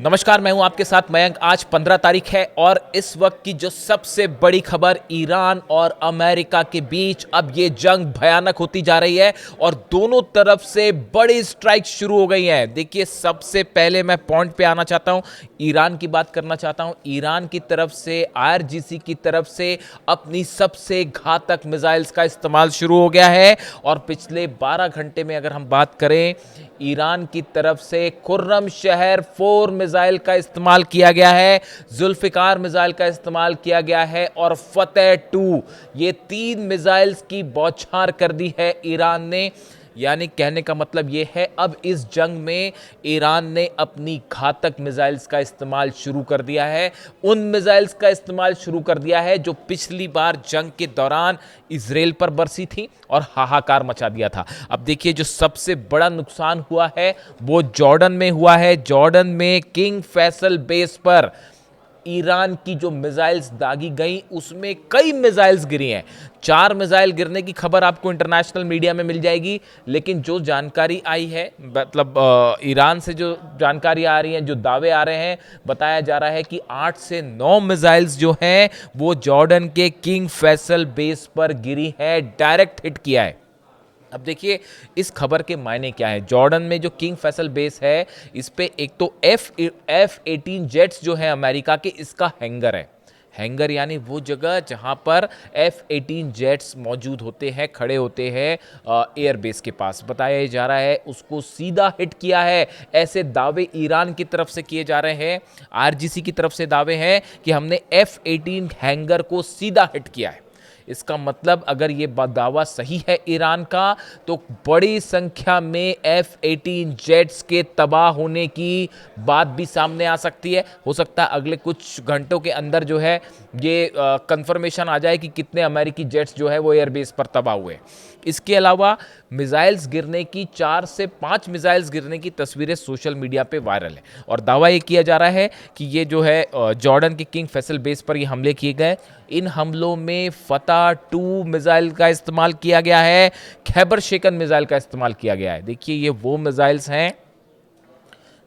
नमस्कार, मैं हूं आपके साथ मयंक। आज 15 तारीख है और इस वक्त की जो सबसे बड़ी खबर, ईरान और अमेरिका के बीच अब ये जंग भयानक होती जा रही है और दोनों तरफ से बड़ी स्ट्राइक शुरू हो गई हैं। देखिए, सबसे पहले मैं पॉइंट पे आना चाहता हूं, ईरान की बात करना चाहता हूं। ईरान की तरफ से, आईआरजीसी की तरफ से अपनी सबसे घातक मिसाइल्स का इस्तेमाल शुरू हो गया है और पिछले 12 घंटे में अगर हम बात करें, ईरान की तरफ से खुर्रम शहर 4 मिसाइल का इस्तेमाल किया गया है, जुल्फिकार मिसाइल का इस्तेमाल किया गया है और फतेह 2, ये 3 मिसाइल्स की बौछार कर दी है ईरान ने। यानी कहने का मतलब यह है, अब इस जंग में ईरान ने अपनी घातक मिसाइल्स का इस्तेमाल शुरू कर दिया है। उन मिसाइल्स का इस्तेमाल शुरू कर दिया है जो पिछली बार जंग के दौरान इजराइल पर बरसी थी और हाहाकार मचा दिया था। अब देखिए, जो सबसे बड़ा नुकसान हुआ है वो जॉर्डन में हुआ है। जॉर्डन में किंग फैसल बेस पर ईरान की जो मिसाइल्स दागी गई, उसमें कई मिसाइल्स गिरी हैं। 4 मिसाइल गिरने की खबर आपको इंटरनेशनल मीडिया में मिल जाएगी, लेकिन जो जानकारी आई है, मतलब ईरान से जो जानकारी आ रही है, जो दावे आ रहे हैं, बताया जा रहा है कि 8 से 9 मिसाइल्स जो हैं वो जॉर्डन के किंग फैसल बेस पर गिरी है, डायरेक्ट हिट किया है। अब देखिए, इस खबर के मायने क्या है। जॉर्डन में जो किंग फैसल बेस है, इस पे एक तो F-18 जेट्स जो है अमेरिका के, इसका हैंगर है। हैंगर यानी वो जगह जहां पर F-18 जेट्स मौजूद होते हैं, खड़े होते हैं एयरबेस के पास। बताया जा रहा है उसको सीधा हिट किया है, ऐसे दावे ईरान की तरफ से किए जा रहे हैं। आरजीसी की तरफ से दावे हैं कि हमने F-18 हैंगर को सीधा हिट किया है। इसका मतलब अगर ये दावा सही है ईरान का, तो बड़ी संख्या में F-18 जेट्स के तबाह होने की बात भी सामने आ सकती है। हो सकता है अगले कुछ घंटों के अंदर जो है ये कंफर्मेशन आ जाए कि कितने अमेरिकी जेट्स जो है वो एयरबेस पर तबाह हुए। इसके अलावा मिसाइल्स गिरने की, 4 से 5 मिसाइल्स गिरने की तस्वीरें सोशल मीडिया पे वायरल है और दावा ये किया जा रहा है कि ये जो है जॉर्डन के किंग फैसल बेस पर ये हमले किए गए। इन हमलों में फतेह 2 मिसाइल का इस्तेमाल किया गया है, खैबर शेकन मिसाइल का इस्तेमाल किया गया है। देखिए, ये वो मिसाइल्स हैं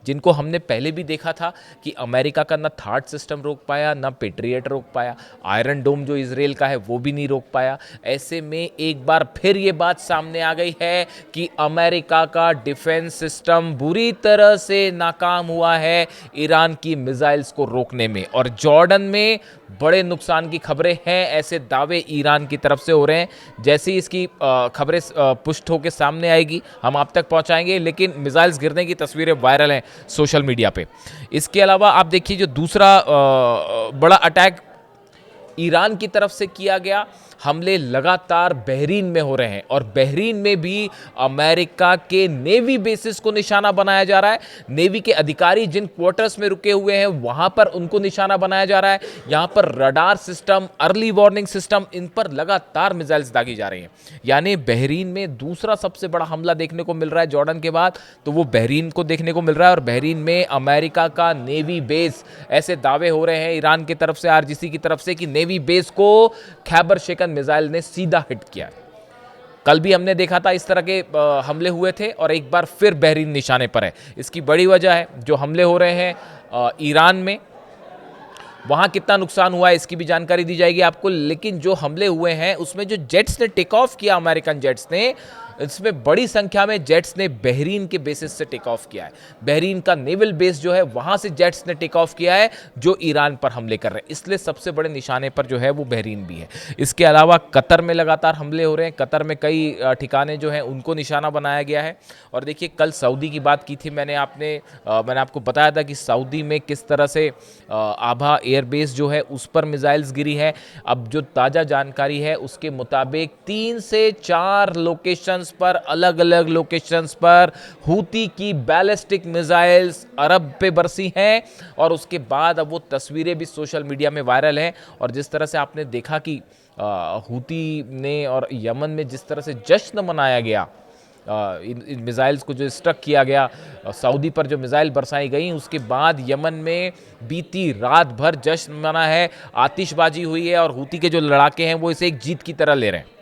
जिनको हमने पहले भी देखा था कि अमेरिका का ना थार्ड सिस्टम रोक पाया, ना पेट्रियट रोक पाया, आयरन डोम जो इजराइल का है वो भी नहीं रोक पाया। ऐसे में एक बार फिर ये बात सामने आ गई है कि अमेरिका का डिफेंस सिस्टम बुरी तरह से नाकाम हुआ है ईरान की मिसाइल्स को रोकने में और जॉर्डन में बड़े नुकसान की खबरें हैं, ऐसे दावे ईरान की तरफ से हो रहे हैं। जैसे ही इसकी खबरें पुष्ट होकर सामने आएगी, हम आप तक पहुंचाएंगे, लेकिन मिसाइल्स गिरने की तस्वीरें वायरल हैं सोशल मीडिया पे। इसके अलावा आप देखिए, जो दूसरा बड़ा अटैक ईरान की तरफ से किया गया, हमले लगातार बहरीन में हो रहे हैं और बहरीन में भी अमेरिका के नेवी बेसिस को निशाना बनाया जा रहा है। नेवी के अधिकारी जिन क्वार्टर्स में रुके हुए हैं वहां पर उनको निशाना बनाया जा रहा है। यहां पर radar system, early warning system, इन पर लगातार मिसाइल्स दागी जा रही हैं। यानी बहरीन में दूसरा सबसे बड़ा हमला देखने को मिल रहा है जॉर्डन के बाद, तो वो बहरीन को देखने को मिल रहा है और बहरीन में अमेरिका का नेवी बेस, ऐसे दावे हो रहे हैं ईरान की तरफ से, आरजीसी की तरफ से, कि नेवी बेस को खैबर शेकन मिसाइल ने सीधा हिट किया। कल भी हमने देखा था इस तरह के हमले हुए थे और एक बार फिर बहरीन निशाने पर है। इसकी बड़ी वजह है जो हमले हो रहे हैं ईरान में, वहां कितना नुकसान हुआ है इसकी भी जानकारी दी जाएगी आपको। लेकिन जो हमले हुए हैं उसमें जो जेट्स ने टेक ऑफ किया, अमेरिकन जेट्स ने, इसमें बड़ी संख्या में जेट्स ने बहरीन के बेसिस से टेक ऑफ किया है। बहरीन का नेवल बेस जो है वहां से जेट्स ने टेक ऑफ किया है जो ईरान पर हमले कर रहे हैं, इसलिए सबसे बड़े निशाने पर जो है वो बहरीन भी है। इसके अलावा कतर में लगातार हमले हो रहे हैं, कतर में कई ठिकाने जो हैं उनको निशाना बनाया गया है। और देखिए, कल सऊदी की बात की थी मैंने आपको बताया था कि सऊदी में किस तरह से आभा एयरबेस जो है उस पर मिसाइल्स गिरी है। अब जो ताज़ा जानकारी है उसके मुताबिक 3 से 4 लोकेशंस पर, अलग अलग लोकेशंस पर हूती की बैलिस्टिक मिसाइल्स अरब पे बरसी हैं और उसके बाद अब वो तस्वीरें भी सोशल मीडिया में वायरल हैं। और जिस तरह से आपने देखा कि हूती ने और यमन में जिस तरह से जश्न मनाया गया, इन मिसाइल्स को जो स्ट्रक किया गया, सऊदी पर जो मिसाइल बरसाई गई, उसके बाद यमन में बीती रात भर जश्न मना है, आतिशबाजी हुई है और हूती के जो लड़ाके हैं वो इसे एक जीत की तरह ले रहे हैं।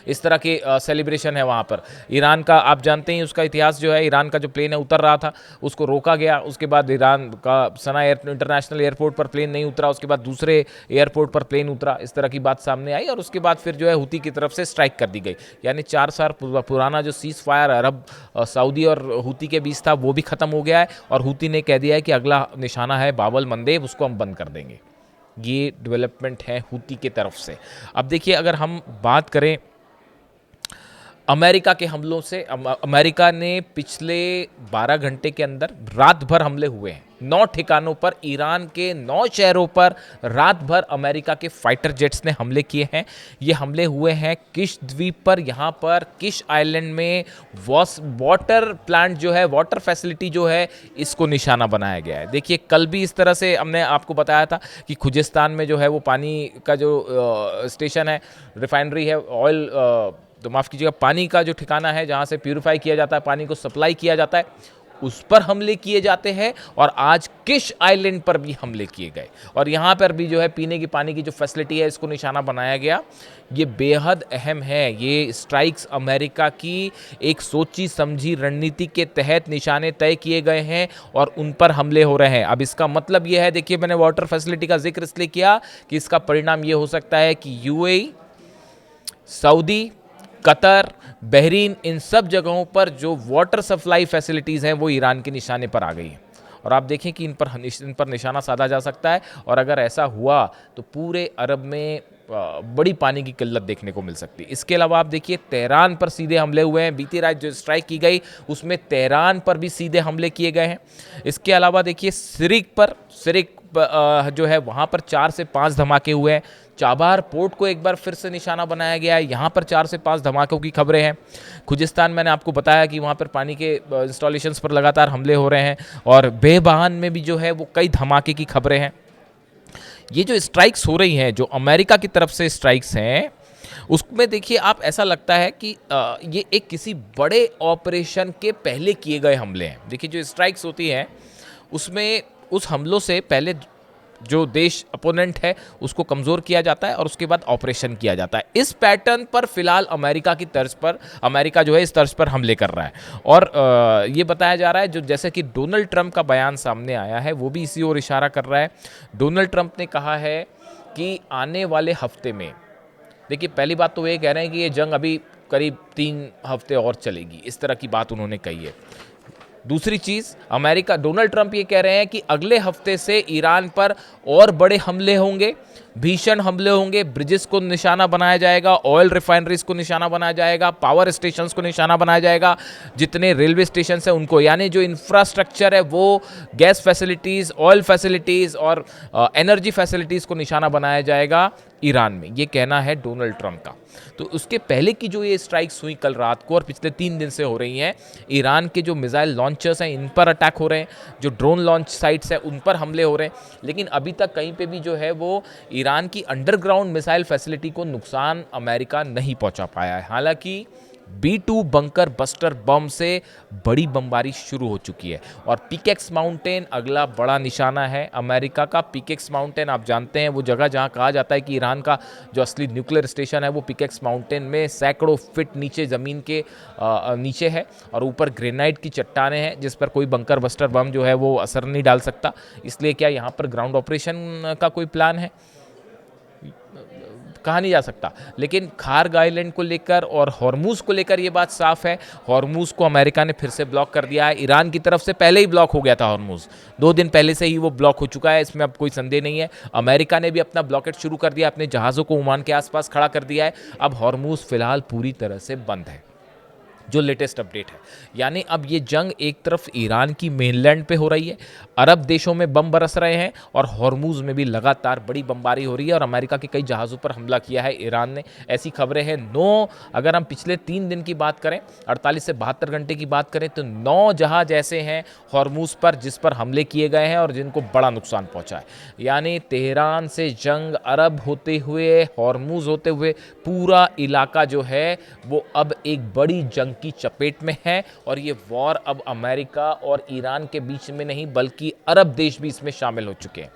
इस तरह के सेलिब्रेशन है वहाँ पर। ईरान का आप जानते हैं उसका इतिहास जो है, ईरान का जो प्लेन है उतर रहा था, उसको रोका गया, उसके बाद ईरान का सना इंटरनेशनल एयरपोर्ट पर प्लेन नहीं उतरा, उसके बाद दूसरे एयरपोर्ट पर प्लेन उतरा, इस तरह की बात सामने आई और उसके बाद फिर जो है हुती की तरफ से स्ट्राइक कर दी गई। यानी 4 साल पुराना जो सीज फायर अरब सऊदी और हुती के बीच था वो भी खत्म हो गया है और हुती ने कह दिया है कि अगला निशाना है बाब अल मंदेब, उसको हम बंद कर देंगे। ये डेवलपमेंट है हुती की तरफ से। अब देखिए अगर हम बात करें अमेरिका के हमलों से, अमेरिका ने पिछले 12 घंटे के अंदर रात भर हमले हुए हैं 9 ठिकानों पर, ईरान के 9 शहरों पर रात भर अमेरिका के फाइटर जेट्स ने हमले किए हैं। ये हमले हुए हैं किश द्वीप पर, यहाँ पर किश आइलैंड में वाटर प्लांट जो है, वाटर फैसिलिटी जो है, इसको निशाना बनाया गया है। देखिए कल भी इस तरह से हमने आपको बताया था कि खुजिस्तान में जो है वो पानी का जो स्टेशन है, रिफाइनरी है, ऑयल तो माफ़ कीजिएगा पानी का जो ठिकाना है जहाँ से प्यूरिफाई किया जाता है, पानी को सप्लाई किया जाता है, उस पर हमले किए जाते हैं। और आज किश आइलैंड पर भी हमले किए गए और यहाँ पर भी जो है पीने की पानी की जो फैसिलिटी है इसको निशाना बनाया गया। ये बेहद अहम है। ये स्ट्राइक्स अमेरिका की एक सोची समझी रणनीति के तहत निशाने तय किए गए हैं और उन पर हमले हो रहे हैं। अब इसका मतलब ये है, देखिए मैंने वाटर फैसिलिटी का जिक्र इसलिए किया कि इसका परिणाम ये हो सकता है कि यूएई, सऊदी, कतर, बहरीन, इन सब जगहों पर जो वाटर सप्लाई फैसिलिटीज़ हैं वो ईरान के निशाने पर आ गई हैं और आप देखें कि इन पर निशाना साधा जा सकता है। और अगर ऐसा हुआ तो पूरे अरब में बड़ी पानी की किल्लत देखने को मिल सकती है। इसके अलावा आप देखिए तेहरान पर सीधे हमले हुए हैं। बीती रात जो स्ट्राइक की गई उसमें तेहरान पर भी सीधे हमले किए गए हैं। इसके अलावा देखिए सिरिक जो है वहाँ पर 4 से 5 धमाके हुए हैं। चाबार पोर्ट को एक बार फिर से निशाना बनाया गया है, यहाँ पर 4 से 5 धमाकों की खबरें हैं। खुजिस्तान मैंने आपको बताया कि वहाँ पर पानी के इंस्टॉलेशंस पर लगातार हमले हो रहे हैं और बेबहान में भी जो है वो कई धमाके की खबरें हैं। ये जो स्ट्राइक्स हो रही हैं, जो अमेरिका की तरफ से स्ट्राइक्स हैं, उसमें देखिए आप ऐसा लगता है कि ये एक किसी बड़े ऑपरेशन के पहले किए गए हमले हैं। देखिए जो स्ट्राइक्स होती हैं उसमें उस हमलों से पहले जो देश अपोनेंट है उसको कमज़ोर किया जाता है और उसके बाद ऑपरेशन किया जाता है। इस पैटर्न पर फिलहाल अमेरिका की तर्ज पर अमेरिका जो है इस तर्ज पर हमले कर रहा है और ये बताया जा रहा है, जो जैसे कि डोनाल्ड ट्रंप का बयान सामने आया है वो भी इसी ओर इशारा कर रहा है। डोनाल्ड ट्रंप ने कहा है कि आने वाले हफ्ते में, देखिए पहली बात तो ये कह रहे हैं कि ये जंग अभी करीब 3 हफ्ते और चलेगी, इस तरह की बात उन्होंने कही है। दूसरी चीज़, अमेरिका, डोनाल्ड ट्रंप ये कह रहे हैं कि अगले हफ्ते से ईरान पर और बड़े हमले होंगे, भीषण हमले होंगे, ब्रिजेस को निशाना बनाया जाएगा, ऑयल रिफाइनरीज को निशाना बनाया जाएगा, पावर स्टेशंस को निशाना बनाया जाएगा, जितने रेलवे स्टेशन हैं उनको, यानी जो इंफ्रास्ट्रक्चर है वो गैस फैसिलिटीज़, ऑयल फैसिलिटीज़ और एनर्जी फैसिलिटीज़ को निशाना बनाया जाएगा ईरान में। ये कहना है डोनाल्ड ट्रंप का। तो उसके पहले की जो ये स्ट्राइक्स हुई कल रात को और पिछले 3 दिन से हो रही हैं, ईरान के जो मिसाइल लॉन्चर्स हैं इन पर अटैक हो रहे हैं, जो ड्रोन लॉन्च साइट्स हैं उन पर हमले हो रहे हैं, लेकिन अभी तक कहीं पे भी जो है वो ईरान की अंडरग्राउंड मिसाइल फैसिलिटी को नुकसान अमेरिका नहीं पहुंचा पाया है। हालांकि B2 बंकर बस्टर बम से बड़ी बमबारी शुरू हो चुकी है और पिकेक्स माउंटेन अगला बड़ा निशाना है अमेरिका का। पिकेक्स माउंटेन आप जानते हैं वो जगह जहां कहा जाता है कि ईरान का जो असली न्यूक्लियर स्टेशन है वो पिकेक्स माउंटेन में सैकड़ों फीट नीचे ज़मीन के नीचे है और ऊपर ग्रेनाइट की चट्टानें हैं जिस पर कोई बंकर बस्टर बम जो है वो असर नहीं डाल सकता। इसलिए क्या यहाँ पर ग्राउंड ऑपरेशन का कोई प्लान है? कहा नहीं जा सकता। लेकिन खार्ग आइलैंड को लेकर और हॉर्मूज़ को लेकर ये बात साफ है। हॉर्मूज़ को अमेरिका ने फिर से ब्लॉक कर दिया है। ईरान की तरफ से पहले ही ब्लॉक हो गया था हॉर्मूज़, 2 दिन पहले से ही वो ब्लॉक हो चुका है, इसमें अब कोई संदेह नहीं है। अमेरिका ने भी अपना ब्लॉकेट शुरू कर दिया, अपने जहाज़ों को ओमान के आसपास खड़ा कर दिया है। अब हॉर्मूज़ फिलहाल पूरी तरह से बंद है, जो लेटेस्ट अपडेट है। यानी अब ये जंग एक तरफ ईरान की मेनलैंड पे हो रही है, अरब देशों में बम बरस रहे हैं और हॉर्मूज़ में भी लगातार बड़ी बमबारी हो रही है और अमेरिका के कई जहाज़ों पर हमला किया है ईरान ने, ऐसी खबरें हैं। 9, अगर हम पिछले 3 दिन की बात करें, 48 से 72 घंटे की बात करें तो 9 जहाज़ ऐसे हैं हॉर्मूज़ पर जिस पर हमले किए गए हैं और जिनको बड़ा नुकसान पहुँचा है। यानी तेहरान से जंग, अरब होते हुए, हॉर्मूज़ होते हुए पूरा इलाका जो है वो अब एक बड़ी जंग की चपेट में है और ये वॉर अब अमेरिका और ईरान के बीच में नहीं बल्कि अरब देश भी इसमें शामिल हो चुके हैं,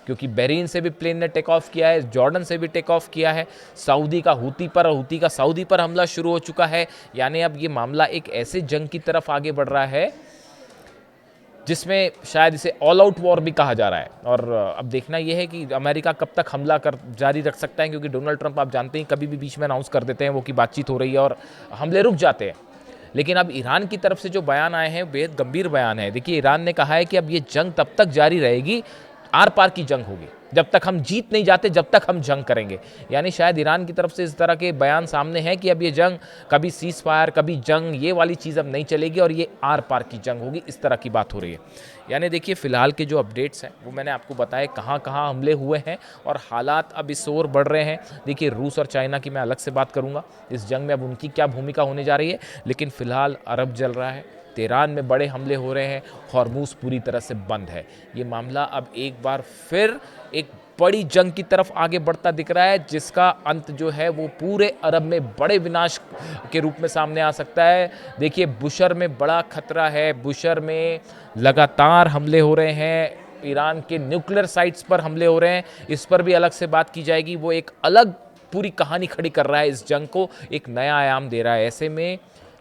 क्योंकि बहरीन से भी प्लेन ने टेक ऑफ किया है, जॉर्डन से भी टेक ऑफ किया है, सऊदी का हूती पर और हूती का सऊदी पर हमला शुरू हो चुका है। यानी अब ये मामला एक ऐसे जंग की तरफ आगे बढ़ रहा है जिसमें शायद इसे ऑल आउट वॉर भी कहा जा रहा है। और अब देखना यह है कि अमेरिका कब तक हमला कर जारी रख सकता है, क्योंकि डोनाल्ड ट्रंप आप जानते हैं कभी भी बीच में अनाउंस कर देते हैं वो कि बातचीत हो रही है और हमले रुक जाते हैं। लेकिन अब ईरान की तरफ से जो बयान आए हैं बेहद गंभीर बयान है। देखिए, ईरान ने कहा है कि अब ये जंग तब तक जारी रहेगी, आर पार की जंग होगी, जब तक हम जीत नहीं जाते जब तक हम जंग करेंगे। यानी शायद ईरान की तरफ से इस तरह के बयान सामने हैं कि अब ये जंग कभी सीज फायर, कभी जंग, ये वाली चीज़ अब नहीं चलेगी और ये आर पार की जंग होगी, इस तरह की बात हो रही है। यानी देखिए, फिलहाल के जो अपडेट्स हैं वो मैंने आपको बताए कहाँ कहाँ हमले हुए हैं और हालात अब इस ओर बढ़ रहे हैं। देखिए, रूस और चाइना की मैं अलग से बात करूँगा इस जंग में, अब उनकी क्या भूमिका होने जा रही है। लेकिन फिलहाल अरब जल रहा है, तेहरान में बड़े हमले हो रहे हैं, हॉर्मूज पूरी तरह से बंद है। ये मामला अब एक बार फिर एक बड़ी जंग की तरफ आगे बढ़ता दिख रहा है, जिसका अंत जो है वो पूरे अरब में बड़े विनाश के रूप में सामने आ सकता है। देखिए, बुशर में बड़ा खतरा है, बुशर में लगातार हमले हो रहे हैं, ईरान के न्यूक्लियर साइट्स पर हमले हो रहे हैं, इस पर भी अलग से बात की जाएगी। वो एक अलग पूरी कहानी खड़ी कर रहा है, इस जंग को एक नया आयाम दे रहा है। ऐसे में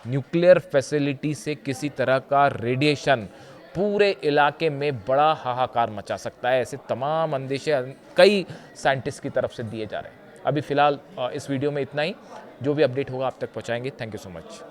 न्यूक्लियर फैसिलिटी से किसी तरह का रेडिएशन पूरे इलाके में बड़ा हाहाकार मचा सकता है। ऐसे तमाम अंदेशे कई साइंटिस्ट की तरफ से दिए जा रहे हैं। अभी फ़िलहाल इस वीडियो में इतना ही, जो भी अपडेट होगा आप तक पहुंचाएंगे। Thank you so much.